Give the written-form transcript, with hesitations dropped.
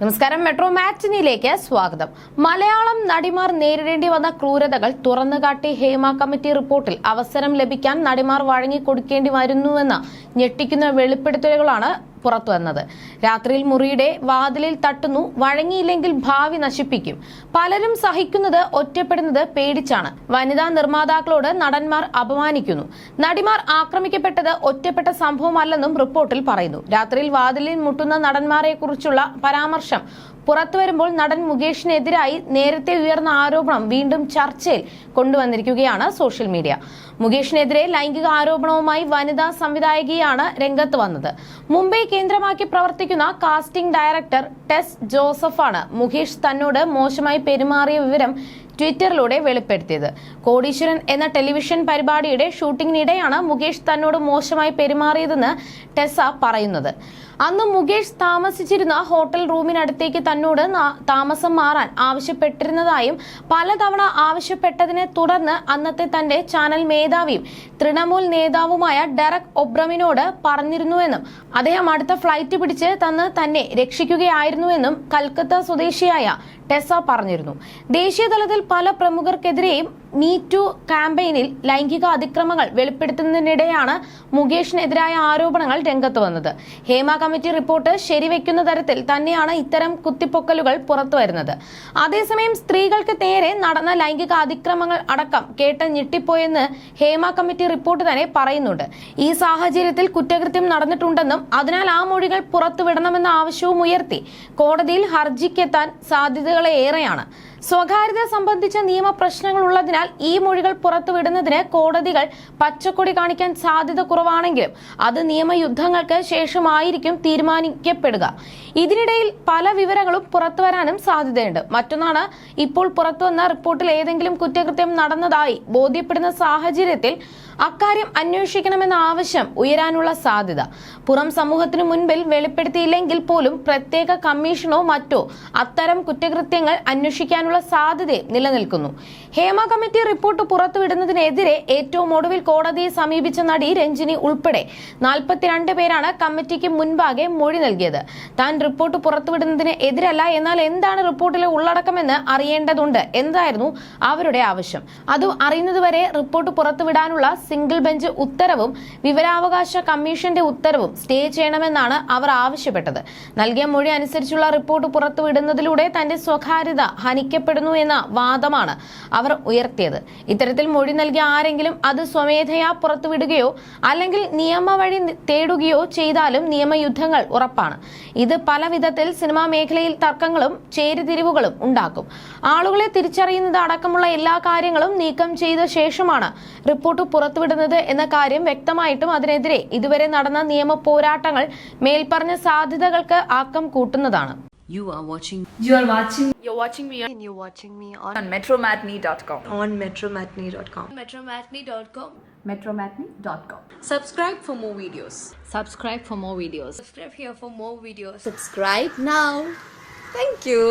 നമസ്കാരം, മെട്രോ മാറ്റിനിയിലേക്ക് സ്വാഗതം. മലയാളം നടിമാർ നേരിടേണ്ടി വന്ന ക്രൂരതകൾ തുറന്നുകാട്ടി ഹേമ കമ്മിറ്റി റിപ്പോർട്ടിൽ അവസരം ലഭിക്കാൻ നടിമാർ വഴങ്ങിക്കൊടുക്കേണ്ടി വരുന്നുവെന്ന ഞെട്ടിക്കുന്ന വെളിപ്പെടുത്തലുകളാണ് പുറത്തുവന്നത്. രാത്രിയിൽ മുറിയുടെ വാതിലിൽ തട്ടുന്നു, വഴങ്ങിയില്ലെങ്കിൽ ഭാവി നശിപ്പിക്കും. പലരും സഹിക്കുന്നത്, ഒറ്റപ്പെടുന്നത് പേടിച്ചാണ്. വനിതാ നിർമ്മാതാക്കളോട് നടന്മാർ അപമാനിക്കുന്നു. നടിമാർ ആക്രമിക്കപ്പെട്ടത് ഒറ്റപ്പെട്ട സംഭവമല്ലെന്നും റിപ്പോർട്ടിൽ പറയുന്നു. രാത്രിയിൽ വാതിലിൽ മുട്ടുന്ന നടന്മാരെ കുറിച്ചുള്ള പരാമർശം പുറത്തുവരുമ്പോൾ നടൻ മുകേഷിനെതിരായി നേരത്തെ ഉയർന്ന ആരോപണം വീണ്ടും ചർച്ചയിൽ കൊണ്ടുവന്നിരിക്കുകയാണ് സോഷ്യൽ മീഡിയ. മുകേഷിനെതിരെ ലൈംഗിക ആരോപണവുമായി വനിതാ സംവിധായകയാണ് രംഗത്ത് വന്നത്. മുംബൈ കേന്ദ്രമാക്കി പ്രവർത്തിക്കുന്ന കാസ്റ്റിംഗ് ഡയറക്ടർ ടെസ് ജോസഫാണ് മുകേഷ് തന്നോട് മോശമായി പെരുമാറിയ വിവരം ട്വിറ്ററിലൂടെ വെളിപ്പെടുത്തിയത്. കോടീശ്വരൻ എന്ന ടെലിവിഷൻ പരിപാടിയുടെ ഷൂട്ടിങ്ങിനിടെയാണ് മുകേഷ് തന്നോട് മോശമായി പെരുമാറിയതെന്ന് ടെസ പറയുന്നത്. അന്ന് മുകേഷ് താമസിച്ചിരുന്ന ഹോട്ടൽ റൂമിനടുത്തേക്ക് തന്നോട് താമസം മാറാൻ ആവശ്യപ്പെട്ടിരുന്നതായും പലതവണ ആവശ്യപ്പെട്ടതിനെ തുടർന്ന് അന്നത്തെ തന്റെ ചാനൽ മേധാവിയും തൃണമൂൽ നേതാവുമായ ഡെറക് ഒബ്രമിനോട് പറഞ്ഞിരുന്നുവെന്നും അദ്ദേഹം അടുത്ത ഫ്ലൈറ്റ് പിടിച്ച് തന്നെ രക്ഷിക്കുകയായിരുന്നുവെന്നും കൽക്കത്ത സ്വദേശിയായ ടെസ പറഞ്ഞിരുന്നു. ദേശീയ തലത്തിൽ പല പ്രമുഖർക്കെതിരെയും മീ ടു ക്യാമ്പയിനിൽ ലൈംഗിക അതിക്രമങ്ങൾ വെളിപ്പെടുത്തുന്നതിനിടെയാണ് മുകേഷിനെതിരായ ആരോപണങ്ങൾ രംഗത്ത് വന്നത്. ഹേമ കമ്മിറ്റി റിപ്പോർട്ട് ശരിവെക്കുന്ന തരത്തിൽ തന്നെയാണ് ഇത്തരം കുത്തിപ്പൊക്കലുകൾ പുറത്തുവരുന്നത്. അതേസമയം സ്ത്രീകൾക്ക് നേരെ നടന്ന ലൈംഗിക അതിക്രമങ്ങൾ അടക്കം കേട്ട് ഞെട്ടിപ്പോയെന്ന് ഹേമ കമ്മിറ്റി റിപ്പോർട്ട് തന്നെ പറയുന്നുണ്ട്. ഈ സാഹചര്യത്തിൽ കുറ്റകൃത്യം നടന്നിട്ടുണ്ടെന്നും അതിനാൽ ആ മൊഴികൾ പുറത്തുവിടണമെന്ന ആവശ്യവും ഉയർത്തി കോടതിയിൽ ഹർജിക്കെത്താൻ സാധ്യതകളേറെയാണ്. സ്വകാര്യത സംബന്ധിച്ച നിയമ പ്രശ്നങ്ങൾ ഉള്ളതിനാൽ ഈ മൊഴികൾ പുറത്തുവിടുന്നതിന് കോടതികൾ പച്ചക്കൊടി കാണിക്കാൻ സാധ്യത കുറവാണെങ്കിലും അത് നിയമയുദ്ധങ്ങൾക്ക് ശേഷമായിരിക്കും തീരുമാനിക്കപ്പെടുക. ഇതിനിടയിൽ പല വിവരങ്ങളും പുറത്തുവരാനും സാധ്യതയുണ്ട്. മറ്റൊന്നാണ്, ഇപ്പോൾ പുറത്തുവന്ന റിപ്പോർട്ടിൽ ഏതെങ്കിലും കുറ്റകൃത്യം നടന്നതായി ബോധ്യപ്പെടുന്ന സാഹചര്യത്തിൽ അക്കാര്യം അന്വേഷിക്കണമെന്ന ആവശ്യം ഉയരാനുള്ള സാധ്യത. പുറം സമൂഹത്തിനു മുൻപിൽ വെളിപ്പെടുത്തിയില്ലെങ്കിൽ പോലും പ്രത്യേക കമ്മീഷനോ മറ്റോ അത്തരം കുറ്റകൃത്യങ്ങൾ അന്വേഷിക്കാനുള്ള സാധ്യതയും നിലനിൽക്കുന്നു. ഹേമ കമ്മിറ്റി റിപ്പോർട്ട് പുറത്തുവിടുന്നതിനെതിരെ ഏറ്റവും ഒടുവിൽ കോടതിയെ സമീപിച്ച നടി രഞ്ജിനി ഉൾപ്പെടെ 42 പേരാണ് കമ്മിറ്റിക്ക് മുൻപാകെ മൊഴി നൽകിയത്. താൻ റിപ്പോർട്ട് പുറത്തുവിടുന്നതിന് എതിരല്ല, എന്നാൽ എന്താണ് റിപ്പോർട്ടിലെ ഉള്ളടക്കമെന്ന് അറിയേണ്ടതുണ്ട് എന്നതായിരുന്നു അവരുടെ ആവശ്യം. അത് അറിയുന്നതുവരെ റിപ്പോർട്ട് പുറത്തുവിടാനുള്ള സിംഗിൾ ബെഞ്ച് ഉത്തരവും വിവരാവകാശ കമ്മീഷന്റെ ഉത്തരവും സ്റ്റേ ചെയ്യണമെന്നാണ് അവർ ആവശ്യപ്പെട്ടത്. നൽകിയ മൊഴി അനുസരിച്ചുള്ള റിപ്പോർട്ട് പുറത്തുവിടുന്നതിലൂടെ തന്റെ സ്വകാര്യത ഹനിക്കപ്പെടുന്നു എന്ന വാദമാണ് അവർ ഉയർത്തിയത്. ഇത്തരത്തിൽ മൊഴി നൽകിയ ആരെങ്കിലും അത് സ്വമേധയാ പുറത്തുവിടുകയോ അല്ലെങ്കിൽ നിയമവഴി തേടുകയോ ചെയ്താലും നിയമയുദ്ധങ്ങൾ ഉറപ്പാണ്. ഇത് പല വിധത്തിൽ സിനിമാ മേഖലയിൽ തർക്കങ്ങളും ചേരിതിരിവുകളും ഉണ്ടാക്കും. ആളുകളെ തിരിച്ചറിയുന്നത് അടക്കമുള്ള എല്ലാ കാര്യങ്ങളും നീക്കം ചെയ്ത ശേഷമാണ് റിപ്പോർട്ട് പുറത്തുവിടുന്നത് എന്ന കാര്യം വ്യക്തമായിട്ടും അതിനെതിരെ ഇതുവരെ നടന്ന നിയമ പോരാട്ടങ്ങൾ മേൽപ്പറഞ്ഞ സാധ്യതകൾക്ക് ആക്കം കൂട്ടുന്നതാണ്. You're watching me on metromatney.com. metromatney.com. Subscribe for more videos. Subscribe for more videos. Subscribe here for more videos. Subscribe now. Thank you.